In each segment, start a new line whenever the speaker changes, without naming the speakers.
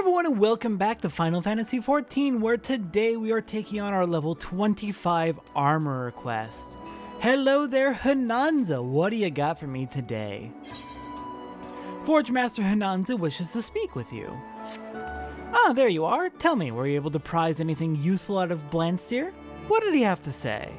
everyone and welcome back to Final Fantasy XIV, where today we are taking on our level 25 armor quest. Hello there, H'naanza, what do you got for me today? Forge Master H'naanza wishes to speak with you. Ah, there you are. Tell me, were you able to prize anything useful out of Blanstyr? What did he have to say?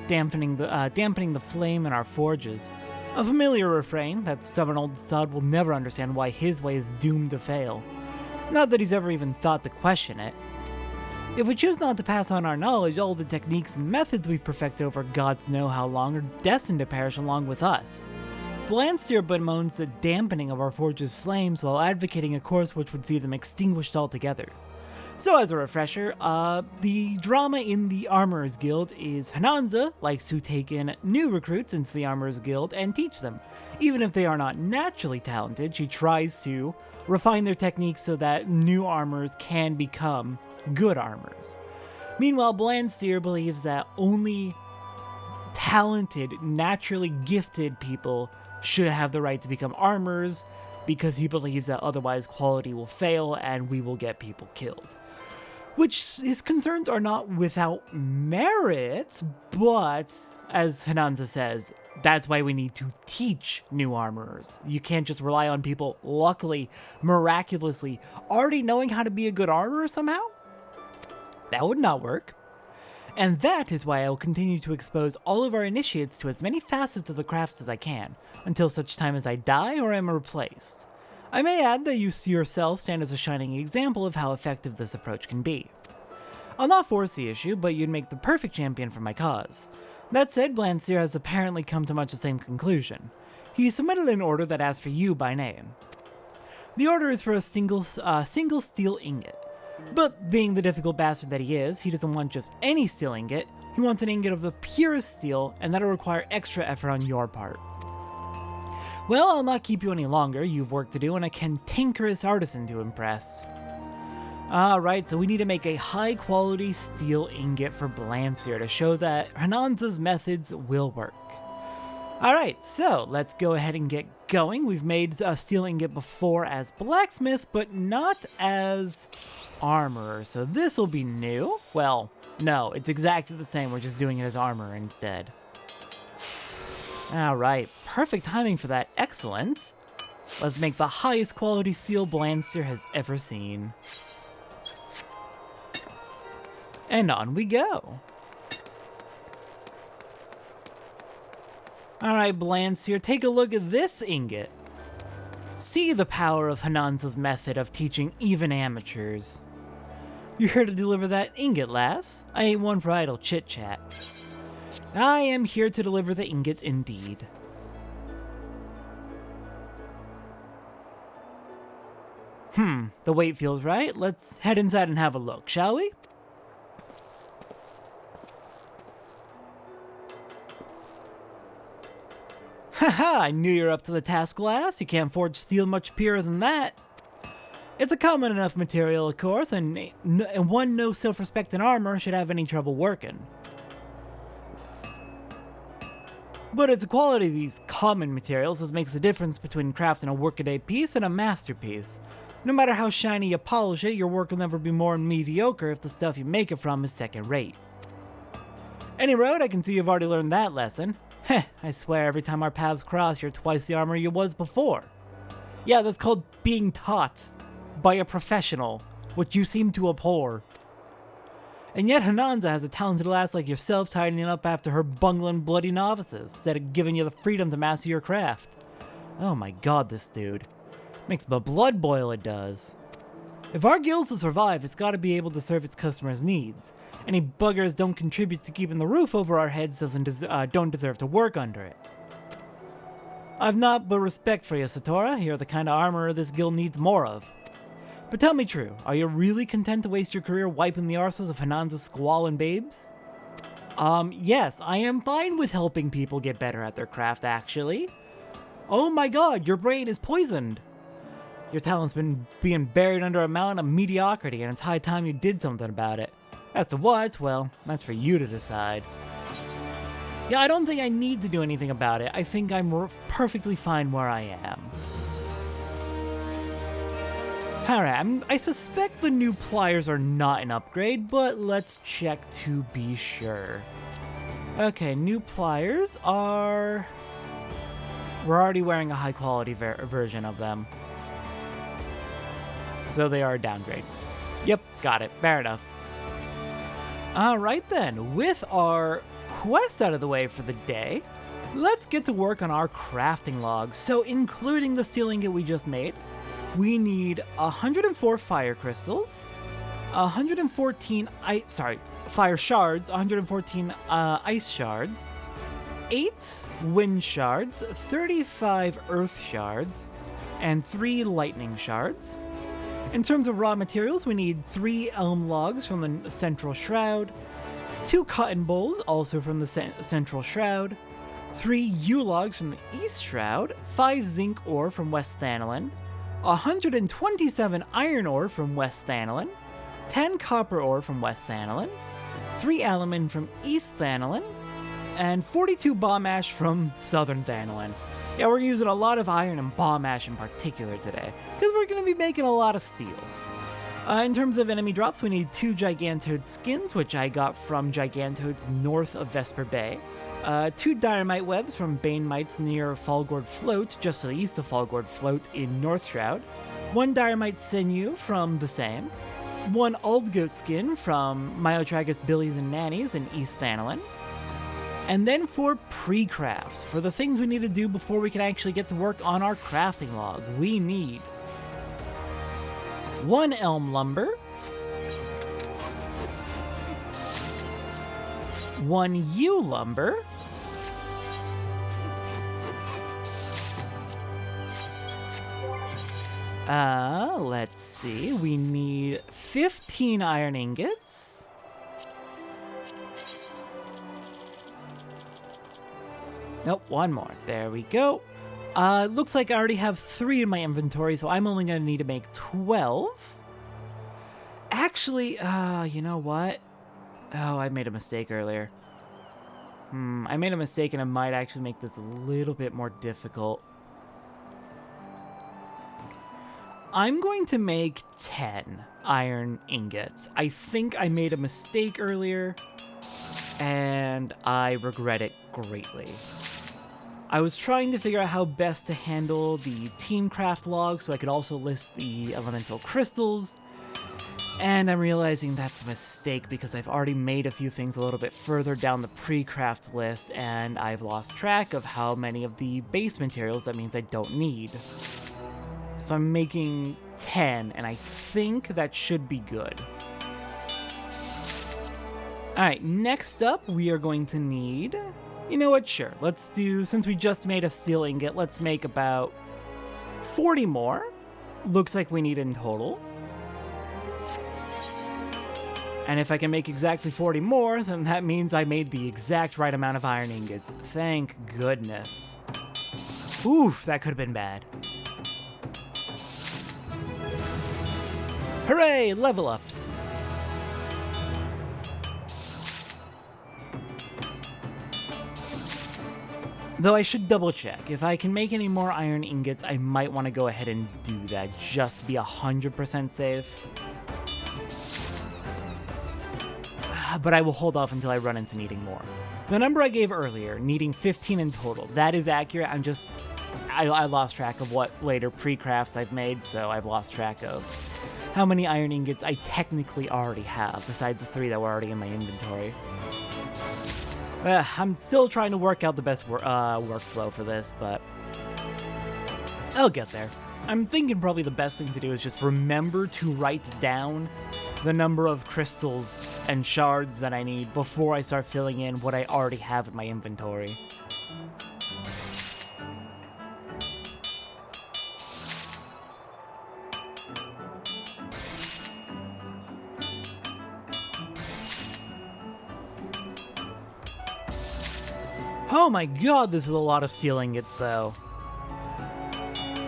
Dampening the flame in our forges. A familiar refrain. That stubborn old sod will never understand why his way is doomed to fail. Not that he's ever even thought to question it. If we choose not to pass on our knowledge, all the techniques and methods we've perfected over gods know how long are destined to perish along with us. Blanstyr bemoans the dampening of our forge's flames while advocating a course which would see them extinguished altogether. So as a refresher, the drama in the Armorers Guild is H'naanza likes to take in new recruits into the Armorers Guild and teach them. Even if they are not naturally talented, she tries to refine their techniques so that new armors can become good armors. Meanwhile, Blanstyr believes that only talented, naturally gifted people should have the right to become armors because he believes that otherwise quality will fail and we will get people killed. Which his concerns are not without merit, but as H'naanza says, that's why we need to teach new armorers. You can't just rely on people, luckily, miraculously, already knowing how to be a good armorer somehow? That would not work. And that is why I will continue to expose all of our initiates to as many facets of the crafts as I can, until such time as I die or am replaced. I may add that you yourself stand as a shining example of how effective this approach can be. I'll not force the issue, but you'd make the perfect champion for my cause. That said, Blanstyr has apparently come to much the same conclusion. He submitted an order that asks for you by name. The order is for a single steel ingot. But being the difficult bastard that he is, he doesn't want just any steel ingot, he wants an ingot of the purest steel, and that'll require extra effort on your part. Well, I'll not keep you any longer, you've work to do and a cantankerous artisan to impress. Alright, so we need to make a high quality steel ingot for Blanstyr to show that H'naanza's methods will work. Alright, so let's go ahead and get going. We've made a steel ingot before as blacksmith, but not as armorer, so this will be new. Well, no, it's exactly the same, we're just doing it as armor instead. Alright, perfect timing for that, excellent. Let's make the highest quality steel Blanstyr has ever seen. And on we go. Alright, Blanstyr, take a look at this ingot. See the power of H'naanza's method of teaching even amateurs. You're here to deliver that ingot, lass? I ain't one for idle chit-chat. I am here to deliver the ingot indeed. The weight feels right. Let's head inside and have a look, shall we? Haha, I knew you were up to the task, lass. You can't forge steel much purer than that. It's a common enough material, of course, and one no self-respecting armor should have any trouble working. But it's the quality of these common materials that makes the difference between crafting a workaday piece and a masterpiece. No matter how shiny you polish it, your work will never be more mediocre if the stuff you make it from is second rate. Any road, I can see you've already learned that lesson. Heh, I swear every time our paths cross, you're twice the armor you was before. Yeah, that's called being taught by a professional, which you seem to abhor. And yet H'naanza has a talented lass like yourself tidying up after her bungling bloody novices, instead of giving you the freedom to master your craft. Oh my god, this dude. Makes my blood boil, it does. If our guild's to survive, it's gotta be able to serve its customers' needs. Any buggers don't contribute to keeping the roof over our heads don't deserve to work under it. I've naught but respect for you, Satora. You're the kind of armorer this guild needs more of. But tell me true, are you really content to waste your career wiping the arses of H'naanza's squalling babes? Yes, I am fine with helping people get better at their craft, actually. Oh my god, your brain is poisoned! Your talent's been being buried under a mountain of mediocrity, and it's high time you did something about it. As to what, well, that's for you to decide. Yeah, I don't think I need to do anything about it. I think I'm perfectly fine where I am. Alright, I suspect the new pliers are not an upgrade, but let's check to be sure. Okay, new pliers are... We're already wearing a high quality version of them. So they are a downgrade. Yep, got it. Fair enough. Alright then, with our quest out of the way for the day, let's get to work on our crafting log. So including the steel ingot we just made, we need 104 fire crystals, 114 fire shards, 114 ice shards, 8 wind shards, 35 earth shards, and 3 lightning shards. In terms of raw materials, we need 3 elm logs from the central shroud, 2 cotton bolls, also from the central shroud, 3 yew logs from the east shroud, 5 zinc ore from West Thanolin, 127 iron ore from West Thanolin, 10 copper ore from West Thanolin, 3 alumine from East Thanolin, and 42 bomb ash from Southern Thanolin. Yeah, we're using a lot of iron and bomb ash in particular today, because we're going to be making a lot of steel. In terms of enemy drops, we need 2 Gigantoad skins, which I got from Gigantoads north of Vesper Bay, 2 Dynamite webs from Bane Mites near Falgord Float, just to the east of Falgord Float in North Shroud, 1 Dynamite sinew from the same, 1 Aldgoat skin from Myotragus Billies and Nannies in East Thanolin, and then for pre-crafts, for the things we need to do before we can actually get to work on our crafting log, we need 1 elm lumber, 1 yew lumber, let's see, we need 15 iron ingots, nope, 1 more, there we go. Looks like I already have 3 in my inventory, so I'm only gonna need to make 12. Actually, you know what? Oh, I made a mistake earlier. I made a mistake and it might actually make this a little bit more difficult. I'm going to make 10 iron ingots. I think I made a mistake earlier, and I regret it greatly. I was trying to figure out how best to handle the teamcraft log so I could also list the elemental crystals, and I'm realizing that's a mistake because I've already made a few things a little bit further down the pre-craft list, and I've lost track of how many of the base materials that means I don't need. So I'm making 10, and I think that should be good. Alright, next up we are going to need... You know what, sure, let's do, since we just made a steel ingot, let's make about 40 more. Looks like we need in total. And if I can make exactly 40 more, then that means I made the exact right amount of iron ingots. Thank goodness. Oof, that could have been bad. Hooray, level ups! Though I should double check. If I can make any more iron ingots, I might want to go ahead and do that just to be 100% safe. But I will hold off until I run into needing more. The number I gave earlier, needing 15 in total, that is accurate. I lost track of what later pre-crafts I've made, so I've lost track of how many iron ingots I technically already have, besides the 3 that were already in my inventory. I'm still trying to work out the best workflow for this, but I'll get there. I'm thinking probably the best thing to do is just remember to write down the number of crystals and shards that I need before I start filling in what I already have in my inventory. Oh my god, this is a lot of steel ingots, though.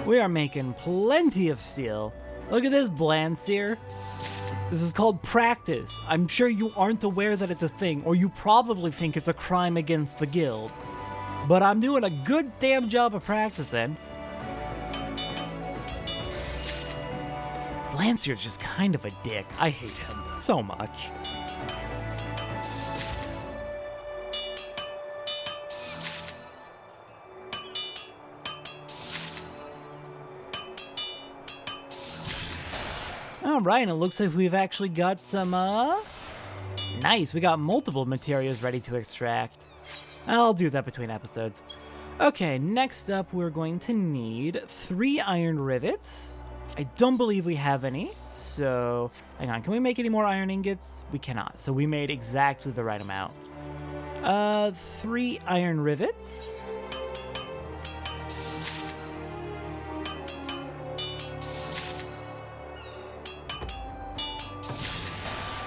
We are making plenty of steel. Look at this, Blanstyr. This is called practice. I'm sure you aren't aware that it's a thing, or you probably think it's a crime against the guild. But I'm doing a good damn job of practicing. Blastyr's just kind of a dick. I hate him so much. Alright, and it looks like we've actually got some, nice, we got multiple materials ready to extract. I'll do that between episodes. Okay, next up we're going to need 3 iron rivets. I don't believe we have any, so hang on, can we make any more iron ingots? We cannot, so we made exactly the right amount. 3 iron rivets.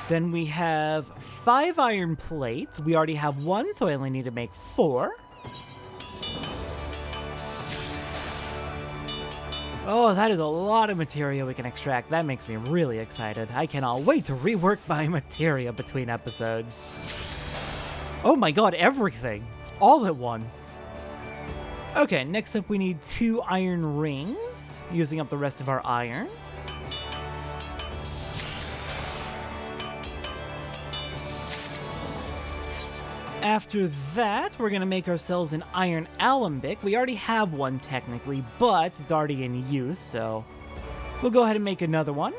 Then we have 5 iron plates. We already have 1, so I only need to make 4. Oh, that is a lot of materia we can extract. That makes me really excited. I cannot wait to rework my materia between episodes. Oh my god, everything! All at once! Okay, next up we need 2 iron rings, using up the rest of our iron. After that, we're going to make ourselves an iron alembic. We already have one technically, but it's already in use, so we'll go ahead and make another one.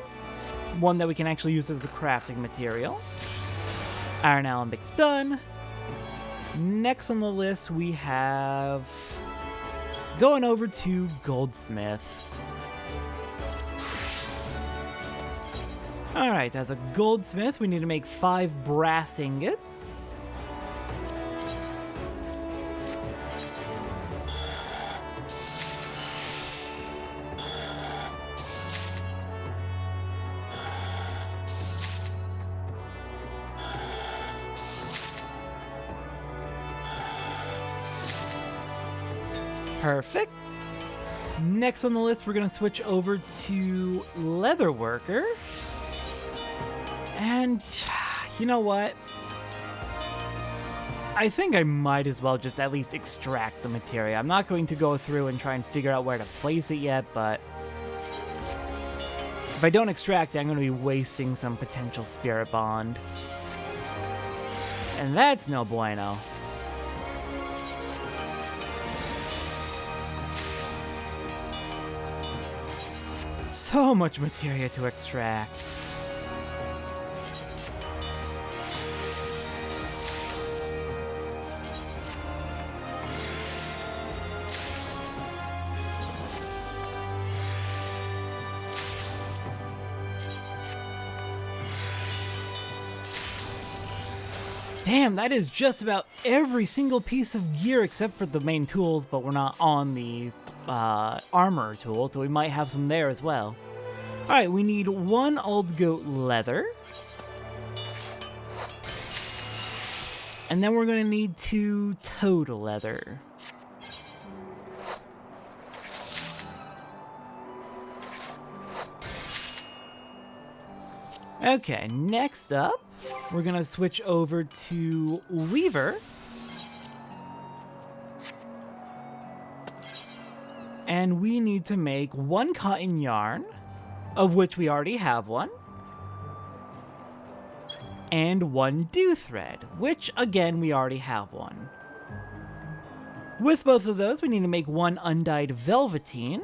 One that we can actually use as a crafting material. Iron alembic done. Next on the list, we have going over to goldsmith. Alright, as a goldsmith, we need to make 5 brass ingots. Perfect. Next on the list, we're going to switch over to leatherworker. And you know what? I think I might as well just at least extract the materia. I'm not going to go through and try and figure out where to place it yet, but if I don't extract it, I'm going to be wasting some potential spirit bond. And that's no bueno. So much materia to extract. Damn, that is just about every single piece of gear except for the main tools, but we're not on the armor tool, so we might have some there as well. Alright, we need 1 old goat leather. And then we're going to need 2 toad leather. Okay, next up, we're going to switch over to weaver. And we need to make 1 cotton yarn, of which we already have 1. And 1 dew thread, which again we already have 1. With both of those, we need to make 1 undyed velveteen.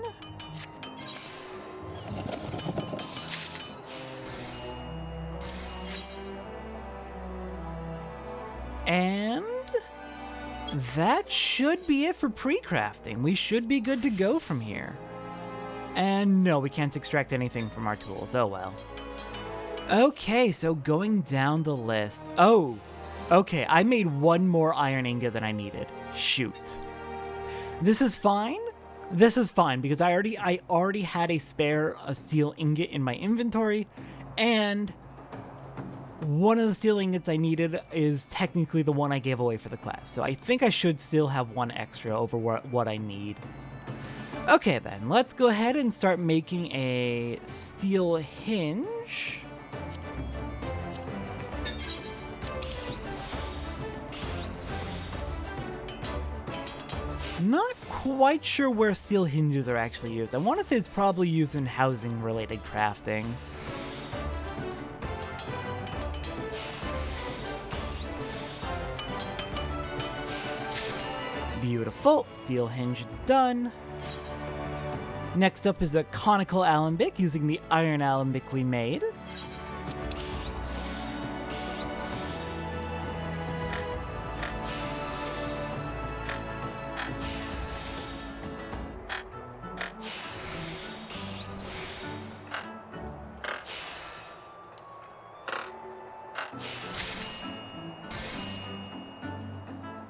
And that should be it for pre-crafting. We should be good to go from here. And no, we can't extract anything from our tools. Oh well. Okay, so going down the list. Oh, okay, I made 1 more iron ingot than I needed. Shoot. This is fine. This is fine because I already had a spare steel ingot in my inventory, and one of the steel ingots I needed is technically the one I gave away for the class. So I think I should still have 1 extra over what I need. Okay then, let's go ahead and start making a steel hinge. Not quite sure where steel hinges are actually used. I want to say it's probably used in housing-related crafting. Beautiful. Steel hinge done. Next up is a conical alembic using the iron alembic we made.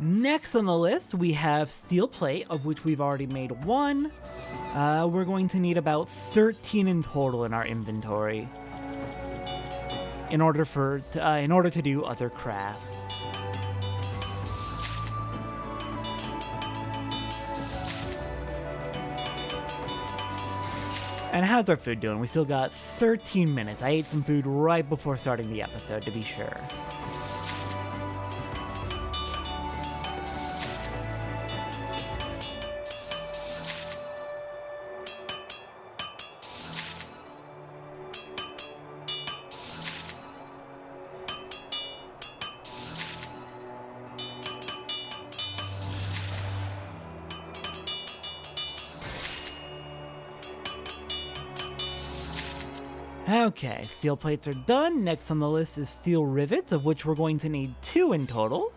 Next on the list, we have steel plate, of which we've already made one. We're going to need about 13 in total in our inventory in order to do other crafts. And how's our food doing? We still got 13 minutes. I ate some food right before starting the episode, to be sure. Okay, steel plates are done. Next on the list is steel rivets, of which we're going to need 2 in total.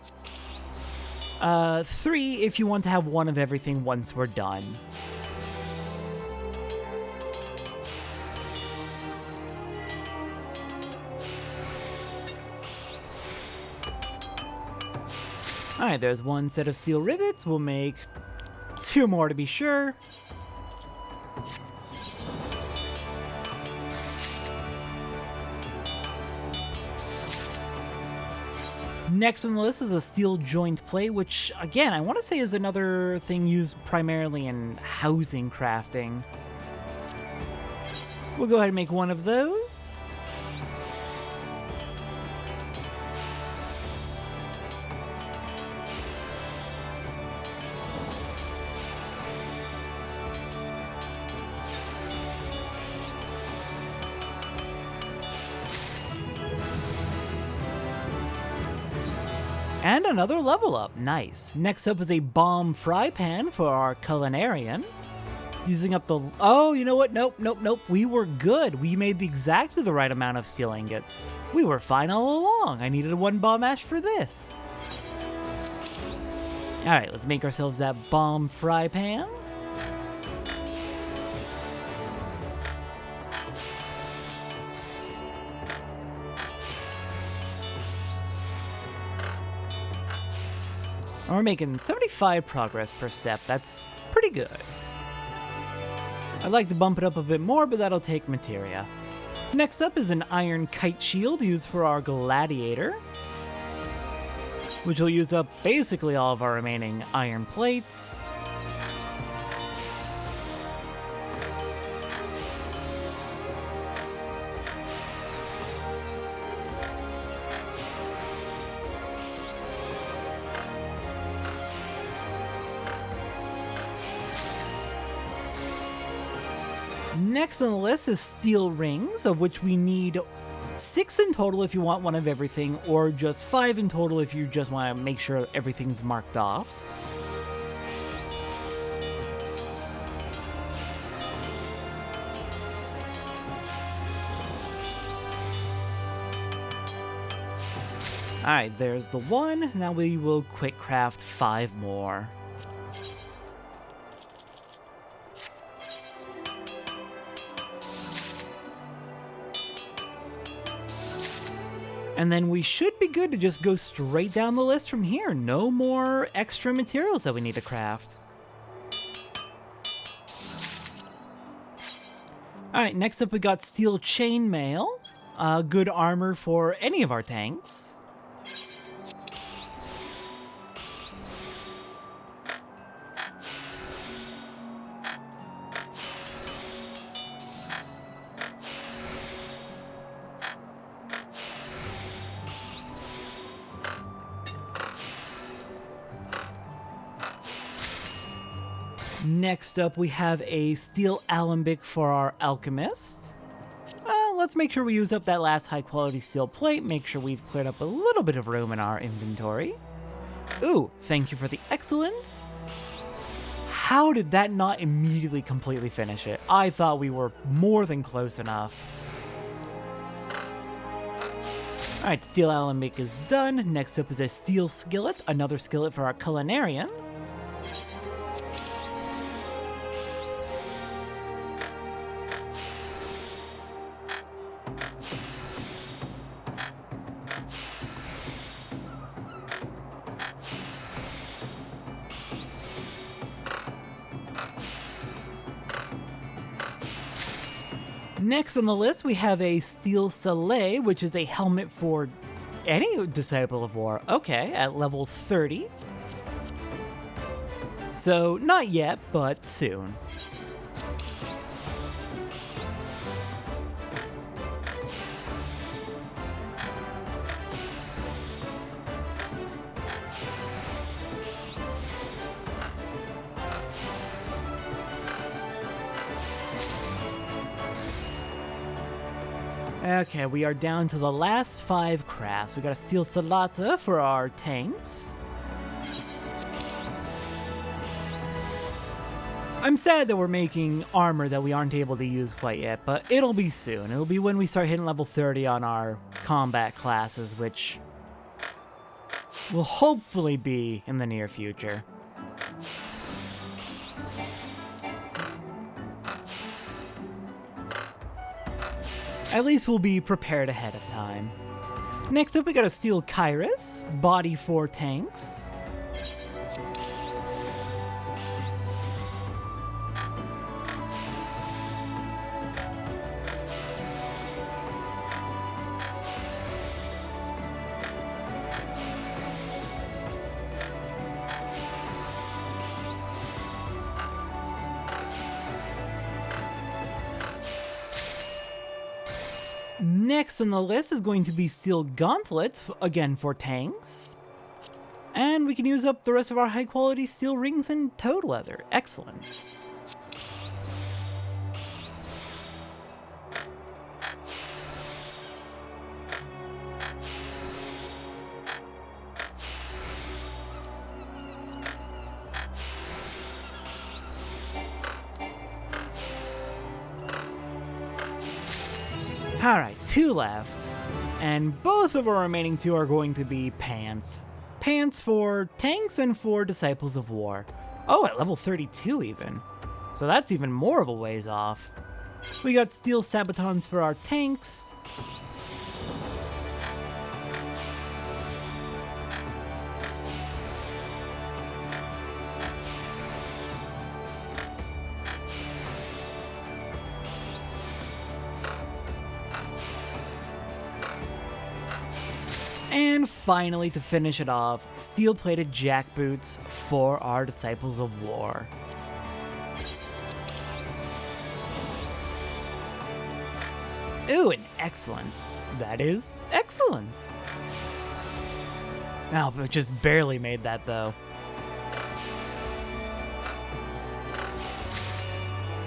3 if you want to have one of everything once we're done. Alright, there's 1 set of steel rivets. We'll make 2 more to be sure. Next on the list is a steel joint plate, which, again, I want to say is another thing used primarily in housing crafting. We'll go ahead and make 1 of those. And another level up, nice. Next up is a bomb fry pan for our culinarian. Using up the, oh, you know what, nope, we were good. We made exactly the right amount of steel ingots. We were fine all along. I needed 1 bomb ash for this. Alright, let's make ourselves that bomb fry pan. And we're making 75 progress per step. That's pretty good. I'd like to bump it up a bit more, but that'll take materia. Next up is an iron kite shield used for our gladiator, which will use up basically all of our remaining iron plates. Next on the list is steel rings, of which we need 6 in total if you want one of everything, or just 5 in total if you just want to make sure everything's marked off. Alright, there's the 1. Now we will quick craft 5 more. And then we should be good to just go straight down the list from here. No more extra materials that we need to craft. Alright, next up we got steel chainmail. Good armor for any of our tanks. Next up, we have a steel alembic for our alchemist. Let's make sure we use up that last high-quality steel plate, make sure we've cleared up a little bit of room in our inventory. Ooh, thank you for the excellence. How did that not immediately completely finish it? I thought we were more than close enough. Alright, steel alembic is done. Next up is a steel skillet, another skillet for our culinarian. Next on the list, we have a steel sallet, which is a helmet for any Disciple of War. Okay, at level 30. So, not yet, but soon. Okay, we are down to the last 5 crafts. We got a steel salata for our tanks. I'm sad that we're making armor that we aren't able to use quite yet, but it'll be soon. It'll be when we start hitting level 30 on our combat classes, which will hopefully be in the near future. At least we'll be prepared ahead of time. Next up, we got a steel Kairos, body for tanks. Next on the list is going to be steel gauntlet, again for tanks. And we can use up the rest of our high quality steel rings and toad leather. Excellent. Alright, 2 left, and both of our remaining 2 are going to be pants. Pants for tanks and for Disciples of War. Oh, at level 32 even. So that's even more of a ways off. We got steel sabatons for our tanks. And finally, to finish it off, steel-plated jackboots for our Disciples of War. Ooh, an excellent. That is excellent. Oh, but just barely made that though.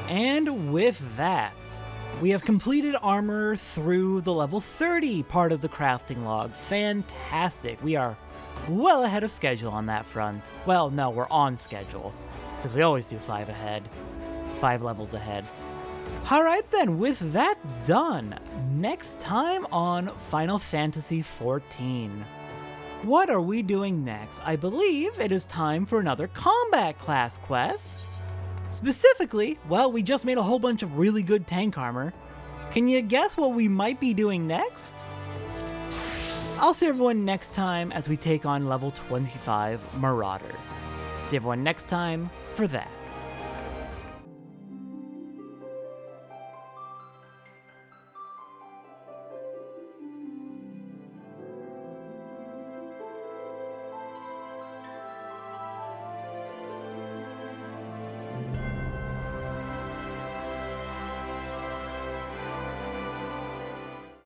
And with that, we have completed armor through the level 30 part of the crafting log. Fantastic. We are well ahead of schedule on that front. Well, no, we're on schedule, because we always do 5 ahead. 5 levels ahead. Alright then, with that done, next time on Final Fantasy XIV. What are we doing next? I believe it is time for another combat class quest. Specifically, well, we just made a whole bunch of really good tank armor. Can you guess what we might be doing next? I'll see everyone next time as we take on level 25 Marauder. See everyone next time for that.